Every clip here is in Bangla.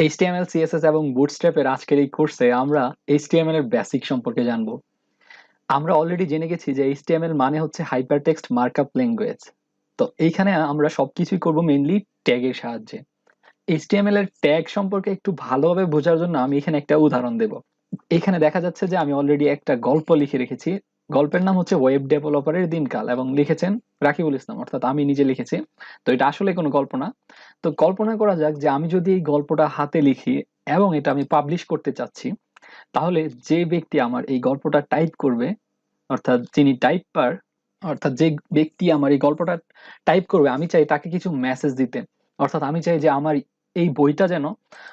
HTML, CSS এবং Bootstrap এর আজকের এই কোর্সে আমরা HTML এর বেসিক সম্পর্কে জানবো। আমরা অলরেডি জেনে গেছি যে HTML মানে হচ্ছে হাইপারটেক্সট মার্কআপ ল্যাঙ্গুয়েজ। তো এইখানে আমরা সবকিছুই করব মেইনলি ট্যাগের সাহায্যে। HTML এর ট্যাগ সম্পর্কে একটু ভালোভাবে বোঝার জন্য আমি এখানে একটা উদাহরণ দেব। এখানে দেখা যাচ্ছে যে আমি অলরেডি একটা গল্প লিখে রেখেছি। গল্পের নাম হচ্ছে ওয়েব ডেভেলপারের দিনকাল এবং লিখেছেন রাকিবুল ইসলাম, অর্থাৎ আমি নিজে লিখেছি। তো এটা আসলে কোনো গল্প না। তো কল্পনা করা যাক যে আমি যদি এই গল্পটা হাতে লিখি এবং এটা আমি পাবলিশ করতে চাচ্ছি, তাহলে যে ব্যক্তি আমার এই গল্পটা টাইপ করবে, অর্থাৎ যিনি টাইপার, অর্থাৎ যে ব্যক্তি আমার এই গল্পটা টাইপ করবে, আমি চাই তাকে কিছু মেসেজ দিতে। অর্থাৎ আমি চাই যে আমার এই বইটা যেন,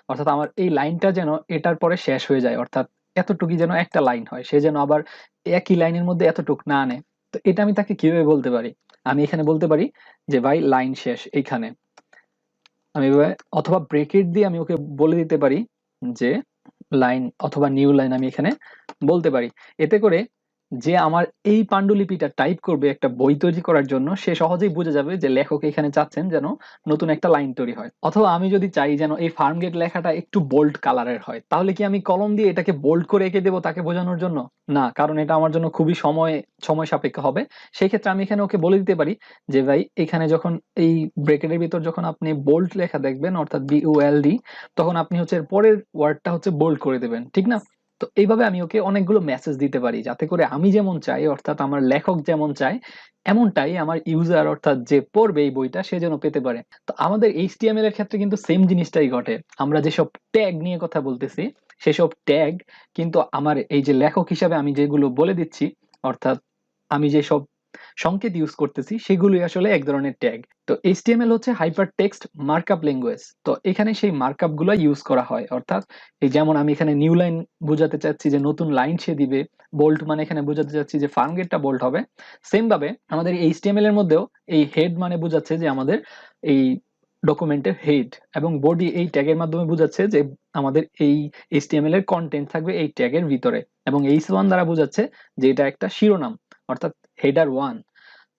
অর্থাৎ আমার এই লাইনটা যেন এটার পরে শেষ হয়ে যায়, অর্থাৎ এতটুকুই যেন একটা লাইন হয়, সে যেন আবার একই লাইনের মধ্যে এতটুক না আনে। তো এটা আমি তাকে কিভাবে বলতে পারি? আমি এখানে বলতে পারি যে ভাই লাইন শেষ এইখানে। আমি এভাবে অথবা ব্রেকেট দিয়ে আমি ওকে বলে দিতে পারি যে লাইন অথবা নিউ লাইন আমি এখানে বলতে পারি। এতে করে যে আমার এই পাণ্ডুলিপিটা টাইপ করবে একটা বই তৈরি করার জন্য, সে সহজেই বুঝে যাবে যে লেখক এখানে চাচ্ছেন যেন নতুন একটা লাইন তৈরি হয়। অথবা আমি যদি চাই যেন এই ফার্ম গেট লেখাটা একটু বোল্ড কালারের হয়, তাহলে কি আমি কলম দিয়ে এটাকে বোল্ড করে এঁকে দেবো তাকে বোঝানোর জন্য? না, কারণ এটা আমার জন্য খুবই সময় সাপেক্ষ হবে। সেই ক্ষেত্রে আমি এখানে ওকে বলে দিতে পারি যে ভাই এখানে যখন এই ব্রেকেটের ভিতর যখন আপনি বোল্ড লেখা দেখবেন, অর্থাৎ BOLD, তখন আপনি হচ্ছে এর পরের ওয়ার্ডটা হচ্ছে বোল্ড করে দেবেন, ঠিক না? তো এইভাবে আমি ওকে অনেকগুলো মেসেজ দিতে পারি, যাতে করে আমি যেমন চাই, অর্থাৎ আমার লেখক যেমন চায় এমনটাই আমার ইউজার, অর্থাৎ যে পড়বে এই বইটা, সে যেন পেতে পারে। তো আমাদের HTML এর ক্ষেত্রে কিন্তু সেম জিনিসটাই ঘটে। আমরা যেসব ট্যাগ নিয়ে কথা বলতেছি, সেসব ট্যাগ কিন্তু আমার এই যে লেখক হিসাবে আমি যেগুলো বলে দিচ্ছি, অর্থাৎ আমি যেসব সংকেত ইউজ করতেছি, সেগুলোই আসলে এক ধরনের ট্যাগ। তো HTML হচ্ছে হাইপার টেক্সট মার্কআপ ল্যাঙ্গুয়েজ। তো এখানে সেই মার্কআপ গুলো ইউজ করা হয়, অর্থাৎ এই যেমন আমি এখানে নিউ লাইন বোঝাতে চাচ্ছি যে নতুন লাইন সে দিবে, বোল্ট মানে এখানে বোঝাতে চাচ্ছি যে ফার্ম গেটটা বোল্ট হবে। সেম ভাবে আমাদের HTML এর মধ্যেও এই হেড মানে বোঝাচ্ছে যে আমাদের এই ডকুমেন্টের হেড, এবং বডি এই ট্যাগের মাধ্যমে বোঝাচ্ছে যে আমাদের এই HTML এর কন্টেন্ট থাকবে এই ট্যাগের ভিতরে, এবং H1 দ্বারা বোঝাচ্ছে যে এটা একটা শিরোনাম, অর্থাৎ header 1।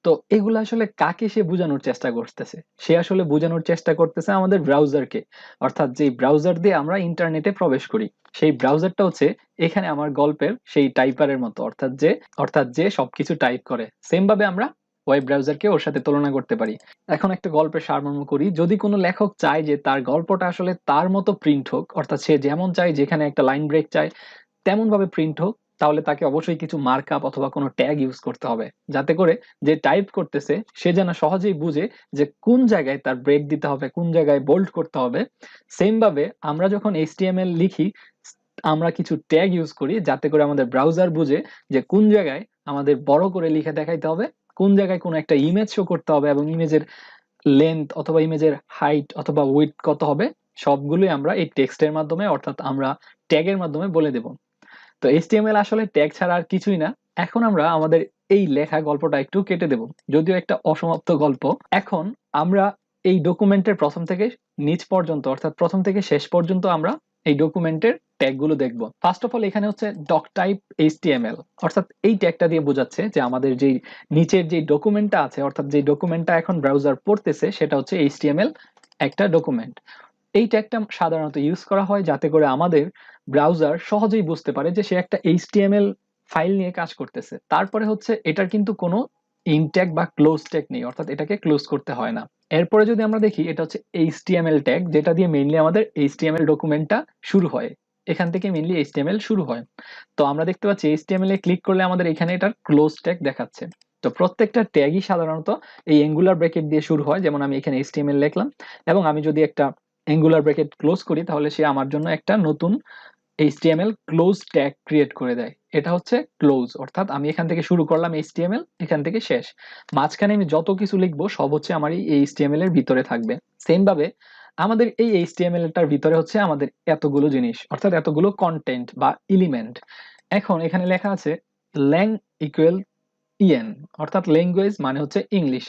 তো এগুলো আসলে কাকে সে বোঝানোর চেষ্টা করতেছে? সে আসলে বোঝানোর চেষ্টা করতেছে আমাদের ব্রাউজারকে, অর্থাৎ যে ব্রাউজার দিয়ে আমরা ইন্টারনেটে প্রবেশ করি, সেই ব্রাউজারটা হচ্ছে এখানে আমার গল্পের সেই টাইপারের মতো, অর্থাৎ যে সবকিছু টাইপ করে। সেম ভাবে আমরা ওয়েব ব্রাউজারকে ওর সাথে তুলনা করতে পারি। এখন একটা গল্পের সারমর্ম করি। যদি কোনো লেখক চায় যে তার গল্পটা আসলে তার মতো প্রিন্ট হোক, অর্থাৎ সে যেমন চায়, যেখানে একটা লাইন ব্রেক চায় তেমন ভাবে প্রিন্ট হোক, তাহলে তাকে অবশ্যই কিছু মার্কআপ অথবা কোনো ট্যাগ ইউজ করতে হবে, যাতে করে যে টাইপ করতেছে সে যেন সহজেই বুঝে যে কোন জায়গায় তার ব্রেক দিতে হবে, কোন জায়গায় বোল্ড করতে হবে। সেম ভাবে আমরা যখন HTML লিখি, আমরা কিছু ট্যাগ ইউজ করি যাতে করে আমাদের ব্রাউজার বুঝে যে কোন জায়গায় আমাদের বড় করে লিখে দেখাইতে হবে, কোন জায়গায় কোনো একটা ইমেজ শো করতে হবে, এবং ইমেজের লেন্থ অথবা ইমেজের হাইট অথবা উইডথ কত হবে, সবগুলোই আমরা এই টেক্সটের মাধ্যমে, অর্থাৎ আমরা ট্যাগের মাধ্যমে বলে দেব। তো HTML আসলে ট্যাগ ছাড়া আর কিছুই না। এখন আমরা আমাদের এই লেখা গল্পটা একটু কেটে দেব, যদিও একটা অসমাপ্ত গল্প। এখন আমরা এই ডকুমেন্টের প্রথম থেকে নিচ পর্যন্ত, অর্থাৎ প্রথম থেকে শেষ পর্যন্ত আমরা এই ডকুমেন্টের ট্যাগ গুলো দেখবো। ফার্স্ট অফ অল এখানে হচ্ছে ডক টাইপ HTML, অর্থাৎ এই ট্যাগটা দিয়ে বোঝাচ্ছে যে আমাদের যে নিচের যে ডকুমেন্টটা আছে, অর্থাৎ যে ডকুমেন্টটা এখন ব্রাউজার পড়তেছে, সেটা হচ্ছে HTML একটা ডকুমেন্ট। এই ট্যাগটা সাধারণত ইউজ করা হয় যাতে করে আমাদের ব্রাউজার সহজেই বুঝতে পারে যে সে একটা HTML ফাইল নিয়ে কাজ করতেছে। তারপরে হচ্ছে এটার কিন্তু কোনো ইন ট্যাগ বা ক্লোজ ট্যাগ নেই, অর্থাৎ এটাকে ক্লোজ করতে হয় না। এরপরে যদি আমরা দেখি, এটা হচ্ছে HTML ট্যাগ, যেটা দিয়ে মেইনলি আমাদের HTML ডকুমেন্টটা শুরু হয়। এখান থেকে মেইনলি HTML শুরু হয়। তো আমরা দেখতে পাচ্ছি HTML এ ক্লিক করলে আমাদের এখানে এটার ক্লোজ ট্যাগ দেখাচ্ছে। তো প্রত্যেকটা ট্যাগই সাধারণত এই অ্যাঙ্গুলার ব্র্যাকেট দিয়ে শুরু হয়। যেমন আমি এখানে HTML লিখলাম, এবং আমি যদি একটা অ্যাঙ্গুলার ব্র্যাকেট ক্লোজ করি, তাহলে সে আমার জন্য একটা নতুন HTML ক্লোজ ট্যাগ ক্রিয়েট করে দেয়। এটা হচ্ছে ক্লোজ, অর্থাৎ আমি এখান থেকে শুরু করলাম HTML, এখান থেকে শেষ। মাঝখানে আমি যত কিছু লিখবো সব হচ্ছে আমার এই HTML এর ভিতরে থাকবে। সেম ভাবে আমাদের এই HTML টার ভিতরে হচ্ছে আমাদের এতগুলো জিনিস, অর্থাৎ এতগুলো কন্টেন্ট বা এলিমেন্ট। এখন এখানে লেখা আছে ল্যাং ইকুয়াল ইএন, অর্থাৎ ল্যাঙ্গুয়েজ মানে হচ্ছে ইংলিশ।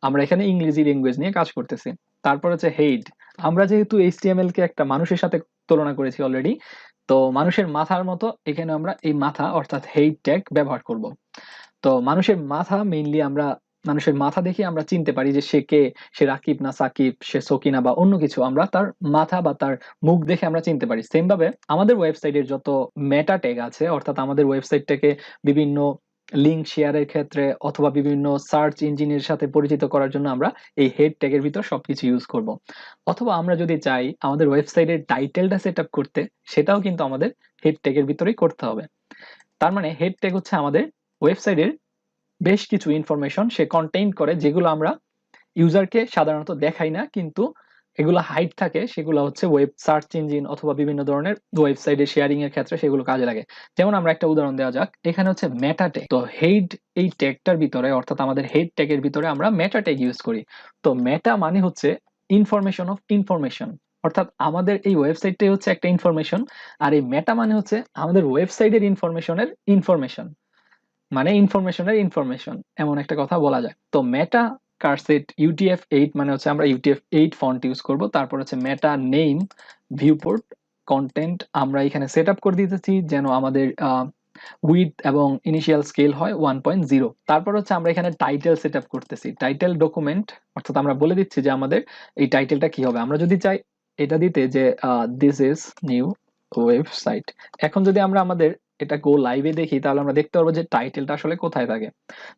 আমরা এখানে ইংরেজি ল্যাঙ্গুয়েজ নিয়ে কাজ করতেছি। তারপর হচ্ছে হেড। আমরা যেহেতু HTML কে একটা মানুষের সাথে তুলনা করেছি অলরেডি, তো মানুষের মাথার মতো এখানে আমরা এই মাথা, অর্থাৎ হেড ট্যাগ ব্যবহার করব। তো মানুষের মাথা মেইনলি আমরা মানুষের মাথা দেখে আমরা চিনতে পারি যে সে কে, সে রাকিব না সাকিব, সে সকিনা বা অন্য কিছু, আমরা তার মাথা বা তার মুখ দেখে আমরা চিনতে পারি। সেম ভাবে আমাদের ওয়েবসাইটের যত মেটা ট্যাগ আছে, অর্থাৎ আমাদের ওয়েবসাইটটাকে বিভিন্ন লিঙ্ক শেয়ারের ক্ষেত্রে অথবা বিভিন্ন সার্চ ইঞ্জিনের সাথে পরিচিত করার জন্য আমরা এই হেড ট্যাগের ভিতর সবকিছু ইউজ করব। অথবা আমরা যদি চাই আমাদের ওয়েবসাইটের টাইটেলটা সেট আপ করতে, সেটাও কিন্তু আমাদের হেড ট্যাগের ভিতরেই করতে হবে। তার মানে হেড ট্যাগ হচ্ছে আমাদের ওয়েবসাইটের বেশ কিছু ইনফরমেশন সে কন্টেইন করে, যেগুলো আমরা ইউজারকে সাধারণত দেখাই না, কিন্তু এগুলো হাইড থাকে, সেগুলো হচ্ছে ওয়েব সার্চ ইঞ্জিন অথবা বিভিন্ন ধরনের ওয়েবসাইটে শেয়ারিং এর ক্ষেত্রে সেগুলো কাজে লাগে। যেমন আমরা একটা উদাহরণ দেওয়া যাক, এখানে হচ্ছে মেটা ট্যাগ। তো হেড এই ট্যাগটার ভিতরে, অর্থাৎ আমাদের হেড ট্যাগের ভিতরে আমরা মেটা ট্যাগ ইউজ করি। তো মেটা মানে হচ্ছে ইনফরমেশন অফ ইনফরমেশন, অর্থাৎ আমাদের এই ওয়েবসাইটটাই হচ্ছে একটা ইনফরমেশন, আর এই মেটা মানে হচ্ছে আমাদের ওয়েবসাইটের ইনফরমেশনের ইনফরমেশন, মানে ইনফরমেশনের ইনফরমেশন, এমন একটা কথা বলা যায়। তো মেটা কারসেট UTF-8 মানে হচ্ছে আমরা UTF-8 ফন্ট ইউজ করব। তারপর হচ্ছে মেটা নেম ভিউপোর্ট কন্টেন্ট আমরা এখানে সেট আপ করে দিতেছি যেন আমাদের উইথ এবং ইনিশিয়াল স্কেল হয় 1.0। তারপর হচ্ছে আমরা এখানে টাইটেল সেট আপ করতেছি, টাইটেল ডকুমেন্ট, অর্থাৎ আমরা বলে দিচ্ছি যে আমাদের এই টাইটেলটা কি হবে। আমরা যদি চাই এটা দিতে যে দিস ইজ নিউ ওয়েবসাইট, এখন যদি আমরা আমাদের এটা গো লাইভে দেখি তাহলে আমরা দেখতে পারবো যে টাইটেলটা আসলে কোথায় থাকে।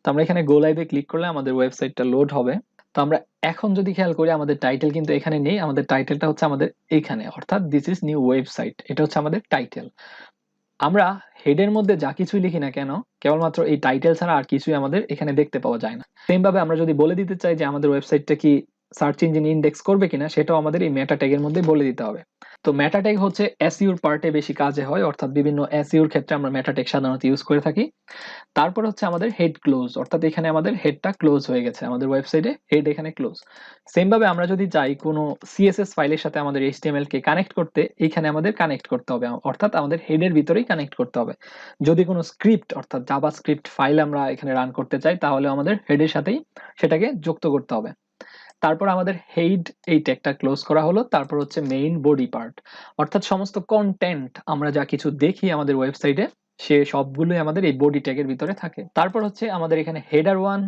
তো আমরা এখানে গো লাইভে ক্লিক করলে আমাদের ওয়েবসাইটটা লোড হবে। তো আমরা এখন যদি খেয়াল করি আমাদের টাইটেল কিন্তু এখানে নেই, আমাদের টাইটেলটা হচ্ছে আমাদের এখানে, অর্থাৎ দিস ইজ নিউ ওয়েবসাইট, এটা হচ্ছে আমাদের টাইটেল। আমরা হেডের মধ্যে যা কিছুই লিখি না কেন, কেবলমাত্র এই টাইটেল ছাড়া আর কিছুই আমাদের এখানে দেখতে পাওয়া যায় না। সেম ভাবে আমরা যদি বলে দিতে চাই যে আমাদের ওয়েবসাইটটা কি সার্চ ইঞ্জিন ইন্ডেক্স করবে কিনা, সেটাও আমাদের এই মেটা ট্যাগের মধ্যে বলে দিতে হবে। তো মেটা ট্যাগ হচ্ছে এসইওর পার্টে বেশি কাজে হয়, অর্থাৎ বিভিন্ন এসইওর ক্ষেত্রে আমরা মেটা ট্যাগ সাধারণত ইউজ করে থাকি। তারপর হচ্ছে আমাদের হেড ক্লোজ, অর্থাৎ এখানে আমাদের হেডটা ক্লোজ হয়ে গেছে, আমাদের ওয়েবসাইটে হেড এখানে ক্লোজ। সেম ভাবে আমরা যদি চাই কোনো সিএসএস ফাইলের সাথে আমাদের এইচটিএমএল কে কানেক্ট করতে, এখানে আমাদের কানেক্ট করতে হবে, অর্থাৎ আমাদের হেডের ভিতরেই কানেক্ট করতে হবে। যদি কোনো স্ক্রিপ্ট অর্থাৎ জাভাস্ক্রিপ্ট ফাইল আমরা এখানে রান করতে চাই, তাহলে আমাদের হেডের সাথেই সেটাকে যুক্ত করতে হবে। তারপর আমাদের হেড এই ট্যাগটা ক্লোজ করা হলো। তারপর হচ্ছে মেইন বডি পার্ট, অর্থাৎ সমস্ত কন্টেন্ট আমরা যা কিছু দেখি আমাদের ওয়েবসাইটে সে সবগুলোই আমাদের এই বডি ট্যাগের ভিতরে থাকে। তারপর হচ্ছে আমাদের এখানে হেডার 1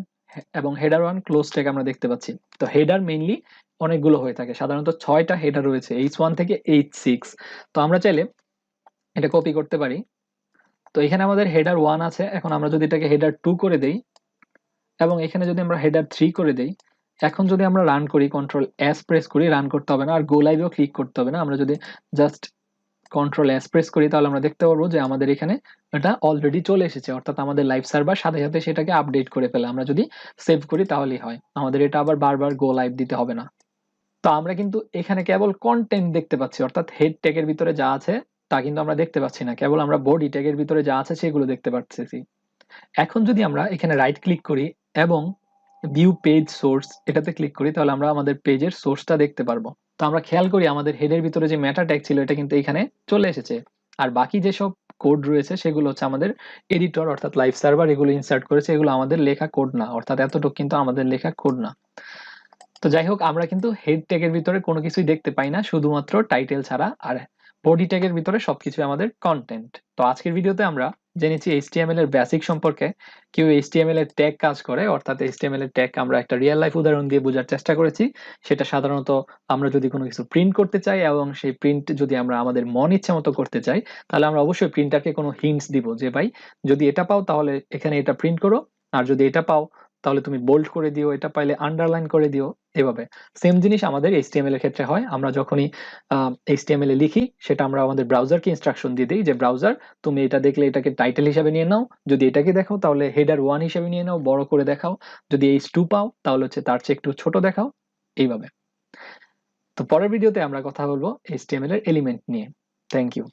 এবং হেডার 1 ক্লোজ ট্যাগ আমরা দেখতে পাচ্ছি। তো হেডার মেইনলি অনেকগুলো হয়ে থাকে, সাধারণত 6টা হেডার রয়েছে, H1 থেকে H6। তো আমরা চাইলে এটা কপি করতে পারি। তো এখানে আমাদের হেডার 1 আছে, এখন আমরা যদি এটাকে হেডার 2 করে দেই এবং এখানে যদি আমরা হেডার 3 করে দেই, এখন যদি আমরা রান করি, Ctrl+S প্রেস করি, রান করতে হবে না আর গো লাইভেও ক্লিক করতে হবে না। আমরা যদি জাস্ট Ctrl+S প্রেস করি তাহলে আমরা দেখতে পারবো যে আমাদের এখানে এটা অলরেডি চলে এসেছে, অর্থাৎ আমাদের লাইভ সার্ভার সাথে সাথে সেটাকে আপডেট করে ফেলে। আমরা যদি সেভ করি তাহলেই হয়, আমাদের এটা আবার বারবার গো লাইভ দিতে হবে না। তো আমরা কিন্তু এখানে কেবল কন্টেন্ট দেখতে পাচ্ছি, অর্থাৎ হেড ট্যাগের ভিতরে যা আছে তা কিন্তু আমরা দেখতে পাচ্ছি না, কেবল আমরা বডি ট্যাগের ভিতরে যা আছে সেগুলো দেখতে পাচ্ছি। এখন যদি আমরা এখানে রাইট ক্লিক করি এবং ভিউ পেজ সোর্স এটাতে ক্লিক করি, তাহলে আমরা আমাদের পেজের সোর্সটা দেখতে পারবো। তো আমরা খেয়াল করি আমাদের হেডের ভিতরে যে মেটা ট্যাগ ছিল এটা কিন্তু এখানে চলে এসেছে, আর বাকি যেসব কোড রয়েছে সেগুলো হচ্ছে আমাদের এডিটর অর্থাৎ লাইভ সার্ভার এগুলো ইনসার্ট করেছে, এগুলো আমাদের লেখা কোড না, অর্থাৎ এতটুকু কিন্তু আমাদের লেখা কোড না। তো যাই হোক, আমরা কিন্তু হেড ট্যাগের ভিতরে কোনো কিছুই দেখতে পাই না, শুধুমাত্র টাইটেল ছাড়া, আর বডি ট্যাগের ভিতরে সবকিছু আমাদের কন্টেন্ট। তো আজকের ভিডিওতে আমরা জেনেছি HTML এর বেসিক সম্পর্কে, কেউ HTML এর ট্যাগ কাজ করে, অর্থাৎ HTML এর ট্যাগ আমরা একটা রিয়েল লাইফ উদাহরণ দিয়ে বোঝার চেষ্টা করেছি। সেটা সাধারণত আমরা যদি কোনো কিছু প্রিন্ট করতে চাই এবং সেই প্রিন্ট যদি আমরা আমাদের মন ইচ্ছা মতো করতে চাই, তাহলে আমরা অবশ্যই প্রিন্টারকে কোনো হিন্টস দিব যে ভাই যদি এটা পাও তাহলে এখানে এটা প্রিন্ট করো, আর যদি এটা পাও তাহলে তুমি বোল্ড করে দিও, এটা পাইলে আন্ডারলাইন করে দিও। এভাবে সেম জিনিস আমাদের HTML এর ক্ষেত্রে হয়। আমরা যখনই HTML এ লিখি সেটা আমরা আমাদের ব্রাউজারকে ইনস্ট্রাকশন দিয়ে দিই যে ব্রাউজার তুমি এটা দেখলে এটাকে টাইটেল হিসেবে নিয়ে নাও, যদি এটাকে দেখো তাহলে হেডার 1 হিসেবে নিয়ে নাও, বড় করে দেখাও, যদি H2 পাও তাহলে হচ্ছে তার চেয়ে একটু ছোট দেখাও, এইভাবে। তো পরের ভিডিওতে আমরা কথা বলবো HTML এর এলিমেন্ট নিয়ে। Thank you.